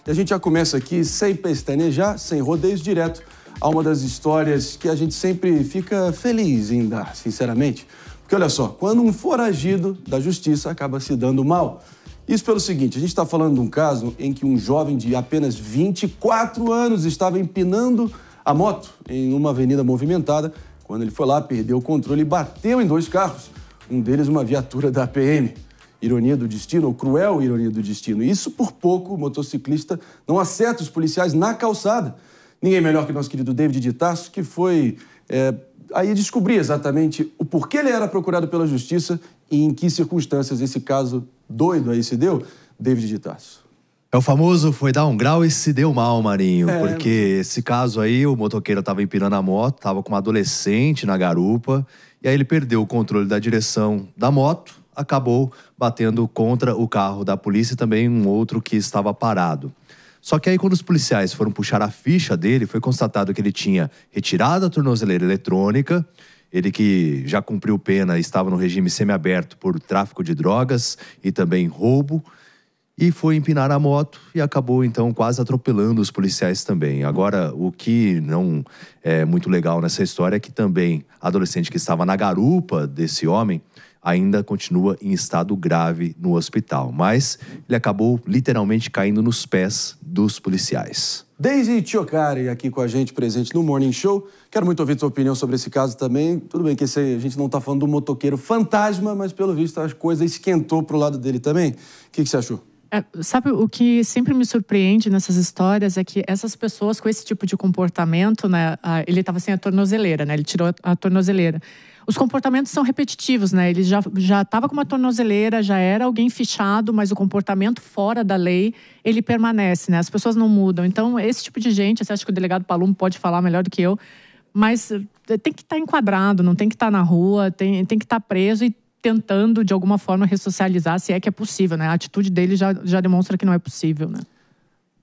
E a gente já começa aqui sem pestanejar, sem rodeios, direto a uma das histórias que a gente sempre fica feliz em dar, sinceramente. Porque olha só, quando um foragido da justiça acaba se dando mal. Isso pelo seguinte, a gente está falando de um caso em que um jovem de apenas 24 anos estava empinando a moto em uma avenida movimentada. Quando ele foi lá, perdeu o controle e bateu em 2 carros. Um deles uma viatura da PM. Ironia do destino, ou cruel ironia do destino. Isso por pouco o motociclista não acerta os policiais na calçada. Ninguém melhor que nosso querido David de Tarso, que foi aí descobrir exatamente o porquê ele era procurado pela justiça e em que circunstâncias esse caso doido aí se deu. David de Tarso. É o famoso foi dar um grau e se deu mal, Marinho. Porque esse caso aí, o motoqueiro estava empinando a moto, estava com uma adolescente na garupa, e aí ele perdeu o controle da direção da moto, acabou batendo contra o carro da polícia e também um outro que estava parado. Só que aí quando os policiais foram puxar a ficha dele, foi constatado que ele tinha retirado a tornozeleira eletrônica, ele que já cumpriu pena estava no regime semiaberto por tráfico de drogas e também roubo, e foi empinar a moto e acabou então quase atropelando os policiais também. Agora, o que não é muito legal nessa história é que também a adolescente que estava na garupa desse homem ainda continua em estado grave no hospital. Mas ele acabou literalmente caindo nos pés dos policiais. Daisy Chiocari aqui com a gente, presente no Morning Show. Quero muito ouvir sua opinião sobre esse caso também. Tudo bem que a gente não está falando do motoqueiro fantasma, mas pelo visto a coisa esquentou pro lado dele também. O que você achou? Sabe, o que sempre me surpreende nessas histórias é que essas pessoas com esse tipo de comportamento, né? Ele estava sem a tornozeleira, né? Ele tirou a tornozeleira. Os comportamentos são repetitivos, né? Ele já estava com uma tornozeleira, já era alguém fichado, mas o comportamento fora da lei, ele permanece, né? As pessoas não mudam. Então, esse tipo de gente, você acha que o delegado Palumbo pode falar melhor do que eu, mas tem que estar enquadrado, não tem que estar na rua, tem que estar preso e tentando, de alguma forma, ressocializar, se é que é possível, né? A atitude dele já demonstra que não é possível, né?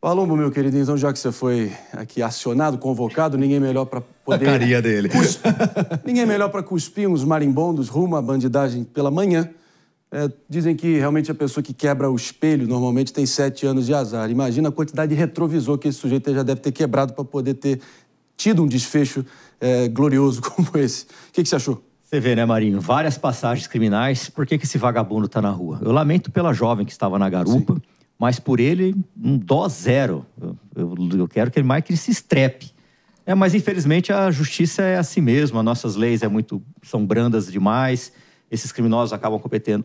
Palumbo, meu querido, então já que você foi aqui acionado, convocado, ninguém melhor para poder... A carinha dele. Ninguém melhor para cuspir uns marimbondos rumo à bandidagem pela manhã. Dizem que realmente a pessoa que quebra o espelho normalmente tem 7 anos de azar. Imagina a quantidade de retrovisor que esse sujeito já deve ter quebrado para poder ter tido um desfecho glorioso como esse. O que você achou? Você vê, né, Marinho? Várias passagens criminais. Por que esse vagabundo tá na rua? Eu lamento pela jovem que estava na garupa, sim, mas por ele, um dó zero. Eu quero que ele se estrepe. Mas, infelizmente, a justiça é assim mesmo. As nossas leis são brandas demais. Esses criminosos acabam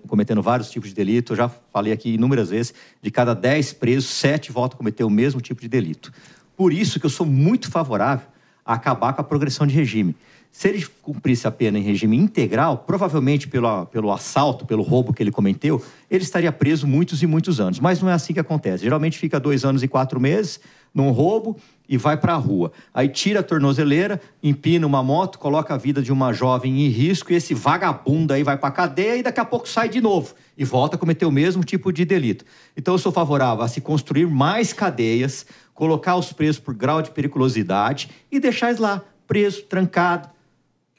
cometendo vários tipos de delito. Eu já falei aqui inúmeras vezes, de cada 10 presos, 7 voltam a cometer o mesmo tipo de delito. Por isso que eu sou muito favorável a acabar com a progressão de regime. Se ele cumprisse a pena em regime integral, provavelmente pelo assalto, pelo roubo que ele cometeu, ele estaria preso muitos e muitos anos. Mas não é assim que acontece. Geralmente fica 2 anos e 4 meses num roubo e vai para a rua. Aí tira a tornozeleira, empina uma moto, coloca a vida de uma jovem em risco e esse vagabundo aí vai para a cadeia e daqui a pouco sai de novo e volta a cometer o mesmo tipo de delito. Então eu sou favorável a se construir mais cadeias, colocar os presos por grau de periculosidade e deixar eles lá, preso, trancado,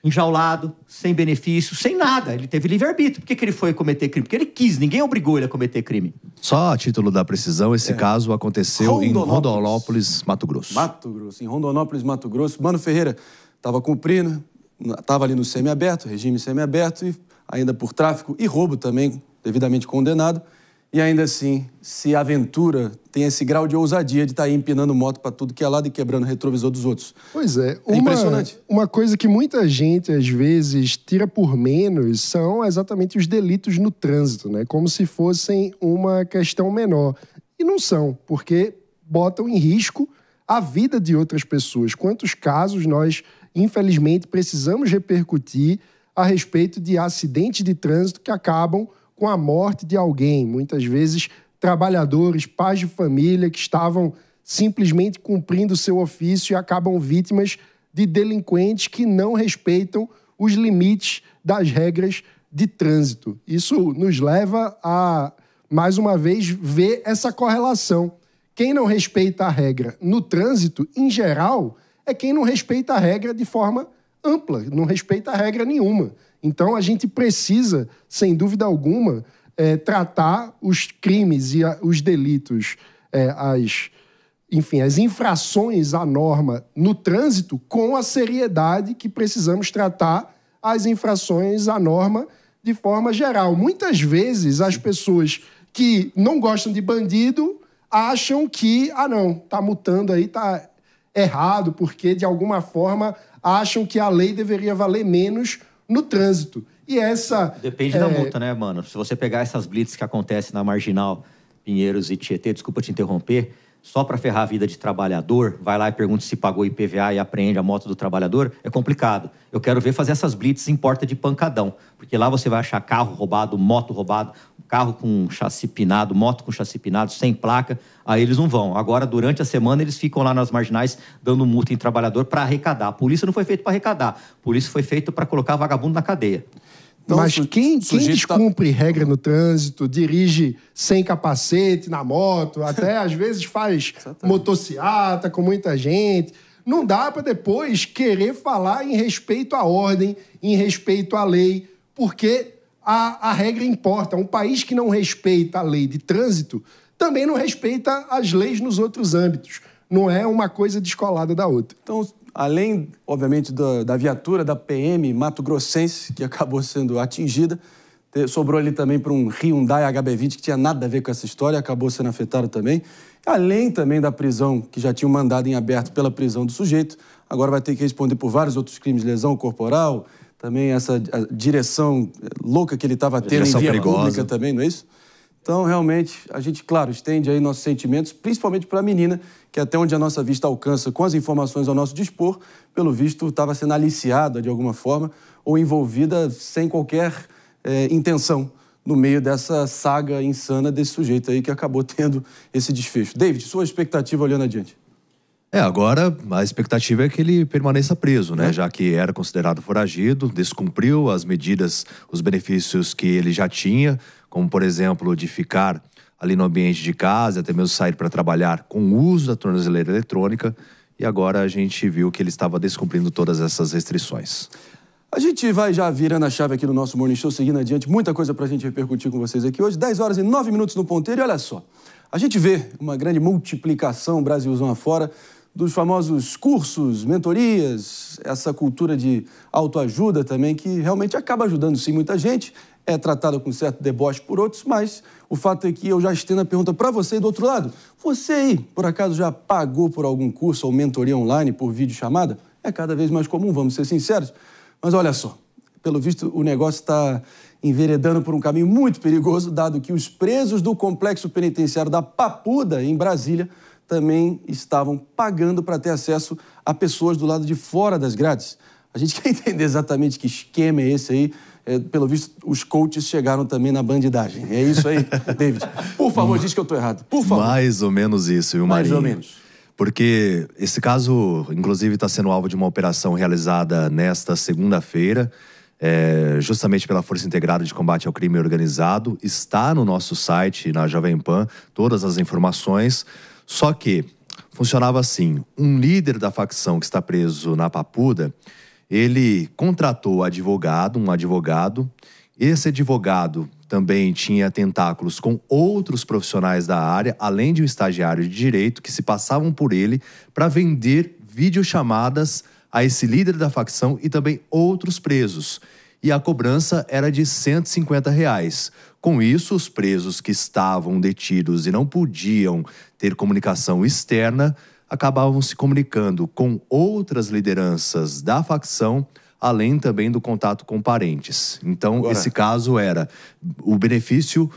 enjaulado, sem benefício, sem nada. Ele teve livre-arbítrio. Por que ele foi cometer crime? Porque ele quis, ninguém obrigou ele a cometer crime. Só a título da precisão, esse caso aconteceu em Rondonópolis, Mato Grosso. Em Rondonópolis, Mato Grosso. Mano Ferreira estava cumprindo, estava ali no semiaberto, regime semiaberto, e ainda por tráfico e roubo também, devidamente condenado. E ainda assim, se aventura, tem esse grau de ousadia de estar aí empinando moto para tudo que é lado e quebrando o retrovisor dos outros. Pois é. Impressionante. Uma coisa que muita gente, às vezes, tira por menos são exatamente os delitos no trânsito, né? Como se fossem uma questão menor. E não são, porque botam em risco a vida de outras pessoas. Quantos casos nós, infelizmente, precisamos repercutir a respeito de acidentes de trânsito que acabam com a morte de alguém, muitas vezes trabalhadores, pais de família que estavam simplesmente cumprindo o seu ofício e acabam vítimas de delinquentes que não respeitam os limites das regras de trânsito. Isso nos leva a, mais uma vez, ver essa correlação. Quem não respeita a regra no trânsito, em geral, é quem não respeita a regra de forma ampla, não respeita a regra nenhuma. Então, a gente precisa, sem dúvida alguma, tratar os crimes e os delitos, as enfim, as infrações à norma no trânsito com a seriedade que precisamos tratar as infrações à norma de forma geral. Muitas vezes as pessoas que não gostam de bandido acham que, não, tá multando aí, tá errado, porque de alguma forma acham que a lei deveria valer menos no trânsito. E essa... Depende da multa, né, mano? Se você pegar essas blitz que acontecem na Marginal, Pinheiros e Tietê, desculpa te interromper, só para ferrar a vida de trabalhador, vai lá e pergunta se pagou IPVA e apreende a moto do trabalhador, é complicado. Eu quero ver fazer essas blitz em porta de pancadão, porque lá você vai achar carro roubado, moto roubado, carro com chassi pinado, moto com chassi pinado, sem placa, aí eles não vão. Agora, durante a semana, eles ficam lá nas marginais dando multa em trabalhador para arrecadar. A polícia não foi feita para arrecadar, a polícia foi feita para colocar vagabundo na cadeia. Então, mas quem descumpre regra no trânsito, dirige sem capacete na moto, até às vezes faz motociata com muita gente, não dá para depois querer falar em respeito à ordem, em respeito à lei, porque a regra importa. Um país que não respeita a lei de trânsito também não respeita as leis nos outros âmbitos. Não é uma coisa descolada da outra. Então, além, obviamente, da viatura da PM Mato Grossense, que acabou sendo atingida, sobrou ali também para um Hyundai HB20, que tinha nada a ver com essa história, acabou sendo afetado também. Além também da prisão, que já tinha um mandado em aberto pela prisão do sujeito, agora vai ter que responder por vários outros crimes, lesão corporal, também essa direção louca que ele estava tendo em via pública também, não é isso? Então, realmente, a gente, claro, estende aí nossos sentimentos, principalmente para a menina, que até onde a nossa vista alcança com as informações ao nosso dispor, pelo visto, estava sendo aliciada de alguma forma ou envolvida sem qualquer intenção no meio dessa saga insana desse sujeito aí que acabou tendo esse desfecho. David, sua expectativa olhando adiante? Agora a expectativa é que ele permaneça preso, né? Já que era considerado foragido, descumpriu as medidas, os benefícios que ele já tinha, como, por exemplo, de ficar ali no ambiente de casa, até mesmo sair para trabalhar com o uso da tornozeleira eletrônica, e agora a gente viu que ele estava descumprindo todas essas restrições. A gente vai já virando a chave aqui no nosso Morning Show, seguindo adiante, muita coisa para a gente repercutir com vocês aqui hoje, 10 horas e 9 minutos no ponteiro, e olha só, a gente vê uma grande multiplicação, Brasilzão afora, dos famosos cursos, mentorias, essa cultura de autoajuda também, que realmente acaba ajudando sim muita gente, é tratada com certo deboche por outros, mas o fato é que eu já estendo a pergunta para você do outro lado. Você aí, por acaso, já pagou por algum curso ou mentoria online por videochamada? É cada vez mais comum, vamos ser sinceros. Mas olha só, pelo visto o negócio está enveredando por um caminho muito perigoso, dado que os presos do complexo penitenciário da Papuda, em Brasília, também estavam pagando para ter acesso a pessoas do lado de fora das grades. A gente quer entender exatamente que esquema é esse aí. Pelo visto, os coaches chegaram também na bandidagem. É isso aí, David. Por favor, diz que eu estou errado. Por favor. Mais ou menos isso, viu, Marinho? Mais ou menos. Porque esse caso, inclusive, está sendo alvo de uma operação realizada nesta segunda-feira, justamente pela Força Integrada de Combate ao Crime Organizado. Está no nosso site, na Jovem Pan, todas as informações. Só que funcionava assim, um líder da facção que está preso na Papuda, ele contratou um advogado, esse advogado também tinha tentáculos com outros profissionais da área, além de um estagiário de direito, que se passavam por ele para vender videochamadas a esse líder da facção e também outros presos. E a cobrança era de R$150. Com isso, os presos que estavam detidos e não podiam ter comunicação externa, acabavam se comunicando com outras lideranças da facção, além também do contato com parentes. Então, esse caso era o benefício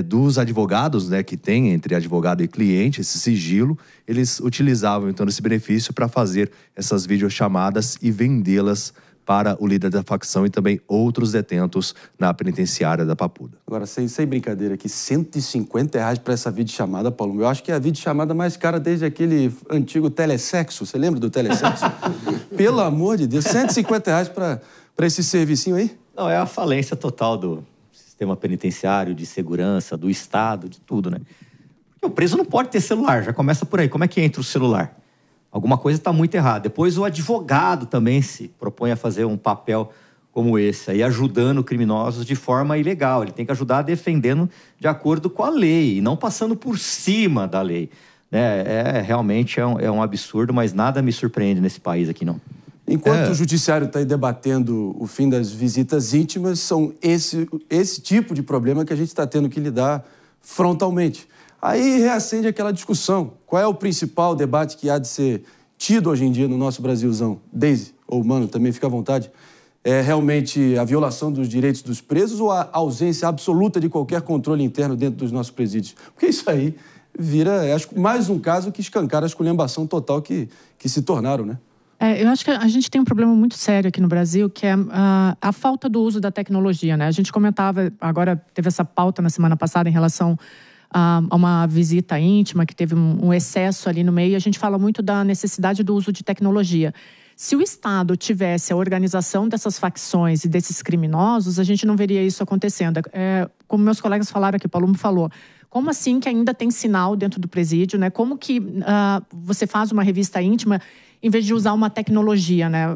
dos advogados, né, que tem entre advogado e cliente, esse sigilo, eles utilizavam então esse benefício para fazer essas videochamadas e vendê-las para o líder da facção e também outros detentos na penitenciária da Papuda. Agora, sem brincadeira aqui, R$150 para essa videochamada, Paulo. Eu acho que é a videochamada mais cara desde aquele antigo telesexo. Você lembra do telesexo? Pelo amor de Deus, R$150 para esse servicinho aí? Não, é a falência total do sistema penitenciário, de segurança, do Estado, de tudo, né? Porque o preso não pode ter celular, já começa por aí. Como é que entra o celular? Alguma coisa está muito errada. Depois o advogado também se propõe a fazer um papel como esse, aí ajudando criminosos de forma ilegal. Ele tem que ajudar defendendo de acordo com a lei, e não passando por cima da lei. Realmente é um absurdo, mas nada me surpreende nesse país aqui, não. Enquanto o judiciário está aí debatendo o fim das visitas íntimas, são esse tipo de problema que a gente está tendo que lidar frontalmente. Aí reacende aquela discussão. Qual é o principal debate que há de ser tido hoje em dia no nosso Brasilzão? Daisy, ou Mano, também fica à vontade. É realmente a violação dos direitos dos presos ou a ausência absoluta de qualquer controle interno dentro dos nossos presídios? Porque isso aí vira, acho, mais um caso que escancara a esculhambação total que se tornaram, né? Eu acho que a gente tem um problema muito sério aqui no Brasil, que é a falta do uso da tecnologia, né? A gente comentava, agora teve essa pauta na semana passada em relação a uma visita íntima, que teve um excesso ali no meio, e a gente fala muito da necessidade do uso de tecnologia. Se o Estado tivesse a organização dessas facções e desses criminosos, a gente não veria isso acontecendo. Como meus colegas falaram aqui, o Paulo me falou, como assim que ainda tem sinal dentro do presídio, né? Como que você faz uma revista íntima em vez de usar uma tecnologia, né?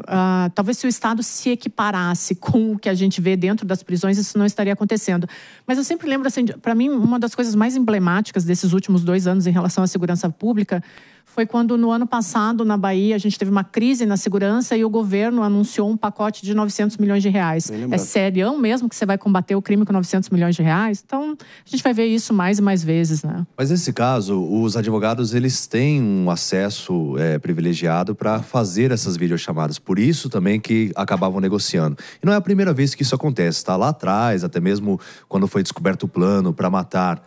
Talvez se o Estado se equiparasse com o que a gente vê dentro das prisões, isso não estaria acontecendo. Mas eu sempre lembro, assim, para mim, uma das coisas mais emblemáticas desses últimos 2 anos em relação à segurança pública foi quando, no ano passado, na Bahia, a gente teve uma crise na segurança e o governo anunciou um pacote de 900 milhões de reais. É sério mesmo que você vai combater o crime com 900 milhões de reais? Então, a gente vai ver isso mais e mais vezes, né? Mas nesse caso, os advogados, eles têm um acesso privilegiado para fazer essas videochamadas. Por isso também que acabavam negociando. E não é a primeira vez que isso acontece, tá? Lá atrás, até mesmo quando foi descoberto o plano para matar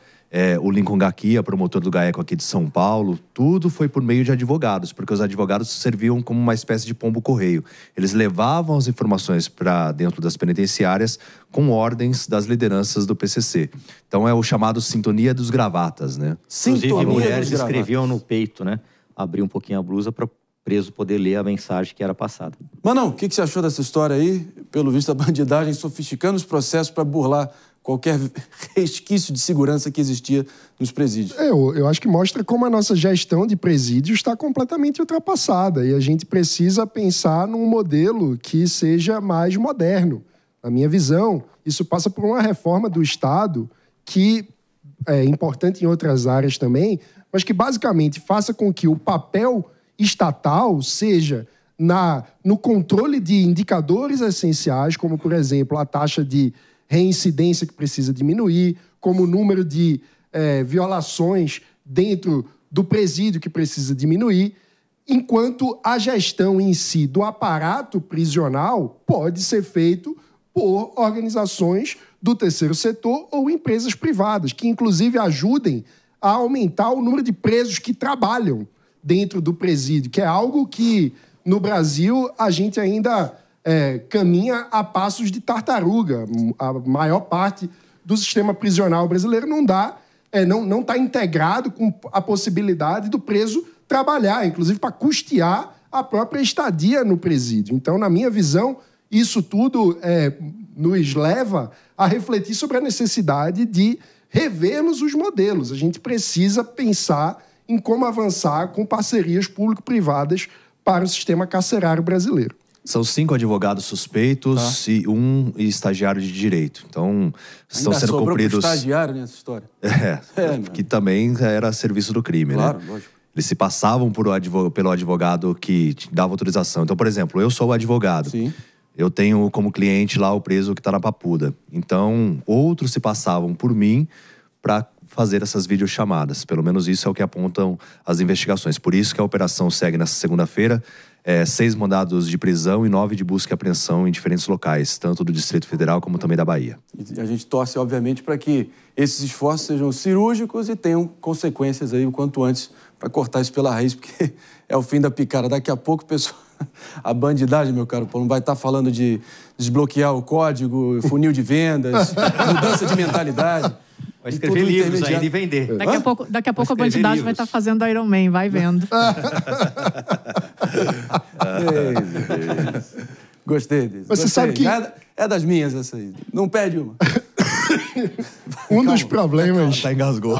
o Lincoln Gaquia, promotor do GAECO aqui de São Paulo, tudo foi por meio de advogados, porque os advogados serviam como uma espécie de pombo-correio. Eles levavam as informações para dentro das penitenciárias com ordens das lideranças do PCC. Então é o chamado sintonia dos gravatas, né? Inclusive, mulheres escreviam no peito, né? Abriam um pouquinho a blusa para o preso poder ler a mensagem que era passada. Manão, o que você achou dessa história aí? Pelo visto, a bandidagem sofisticando os processos para burlar qualquer resquício de segurança que existia nos presídios. Eu acho que mostra como a nossa gestão de presídios está completamente ultrapassada e a gente precisa pensar num modelo que seja mais moderno. Na minha visão, isso passa por uma reforma do Estado que é importante em outras áreas também, mas que basicamente faça com que o papel estatal seja no controle de indicadores essenciais, como, por exemplo, a taxa de reincidência que precisa diminuir, como o número de violações dentro do presídio que precisa diminuir, enquanto a gestão em si do aparato prisional pode ser feito por organizações do terceiro setor ou empresas privadas, que inclusive ajudem a aumentar o número de presos que trabalham dentro do presídio, que é algo que no Brasil a gente ainda caminha a passos de tartaruga. A maior parte do sistema prisional brasileiro não está integrado com a possibilidade do preso trabalhar, inclusive para custear a própria estadia no presídio. Então, na minha visão, isso tudo nos leva a refletir sobre a necessidade de revermos os modelos. A gente precisa pensar em como avançar com parcerias público-privadas para o sistema carcerário brasileiro. São 5 advogados suspeitos e 1 estagiário de direito. Então, estão sendo cumpridos... estagiário nessa história. Que também era serviço do crime, claro, né? Lógico. Eles se passavam pelo advogado que dava autorização. Então, por exemplo, eu sou o advogado. Sim. Eu tenho como cliente lá o preso que está na Papuda. Então, outros se passavam por mim para fazer essas videochamadas. Pelo menos isso é o que apontam as investigações. Por isso que a operação segue nessa segunda-feira. 6 mandados de prisão e 9 de busca e apreensão em diferentes locais, tanto do Distrito Federal como também da Bahia. E a gente torce, obviamente, para que esses esforços sejam cirúrgicos e tenham consequências aí o quanto antes para cortar isso pela raiz, porque é o fim da picada. Daqui a pouco, pessoal, a bandidagem, meu caro Paulo, vai estar falando de desbloquear o código, funil de vendas, mudança de mentalidade. Vai escrever livros ainda e vender. Daqui a pouco a bandidagem vai estar fazendo Iron Man, vai vendo. Gostei disso. Você sabe que... É das minhas essa aí. Não perde uma. Dos problemas... Tá engasgou.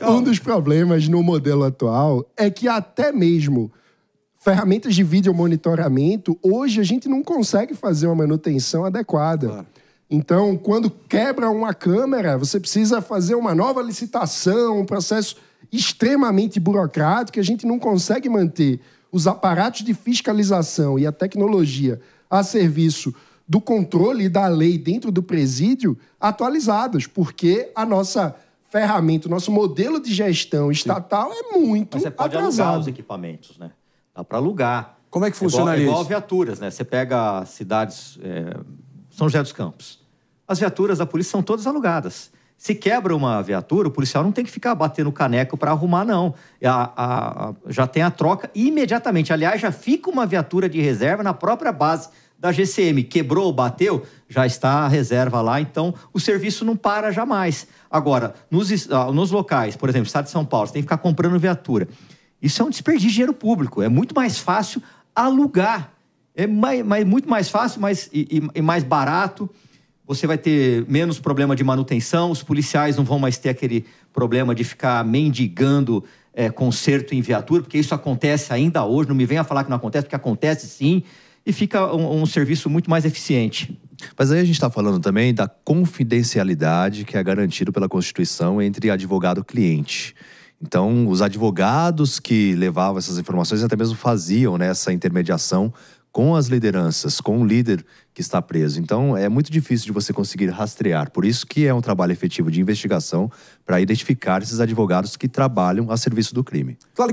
Um dos problemas no modelo atual é que até mesmo ferramentas de vídeo monitoramento, hoje a gente não consegue fazer uma manutenção adequada. Claro. Então, quando quebra uma câmera, você precisa fazer uma nova licitação, um processo extremamente burocrático, a gente não consegue manter os aparatos de fiscalização e a tecnologia a serviço do controle e da lei dentro do presídio atualizados, porque a nossa ferramenta, o nosso modelo de gestão estatal é muito Mas você pode atrasado. alugar os equipamentos, né? Dá para alugar. Como é que funcionaria igual isso? viaturas, né? Você pega cidades... São José dos Campos. As viaturas da polícia são todas alugadas. Se quebra uma viatura, o policial não tem que ficar batendo caneco para arrumar, não. Já tem a troca imediatamente. Aliás, já fica uma viatura de reserva na própria base da GCM. Quebrou, bateu, já está a reserva lá. Então, o serviço não para jamais. Agora, nos locais, por exemplo, estado de São Paulo, você tem que ficar comprando viatura. Isso é um desperdício de dinheiro público. É muito mais fácil alugar. É muito mais fácil e mais barato. Você vai ter menos problema de manutenção, os policiais não vão mais ter aquele problema de ficar mendigando conserto em viatura, porque isso acontece ainda hoje, não me venha falar que não acontece, porque acontece sim, e fica um serviço muito mais eficiente. Mas aí a gente está falando também da confidencialidade que é garantido pela Constituição entre advogado e cliente. Então, os advogados que levavam essas informações até mesmo faziam, né, essa intermediação com as lideranças, com o líder que está preso. Então, é muito difícil de você conseguir rastrear. Por isso que é um trabalho efetivo de investigação para identificar esses advogados que trabalham a serviço do crime.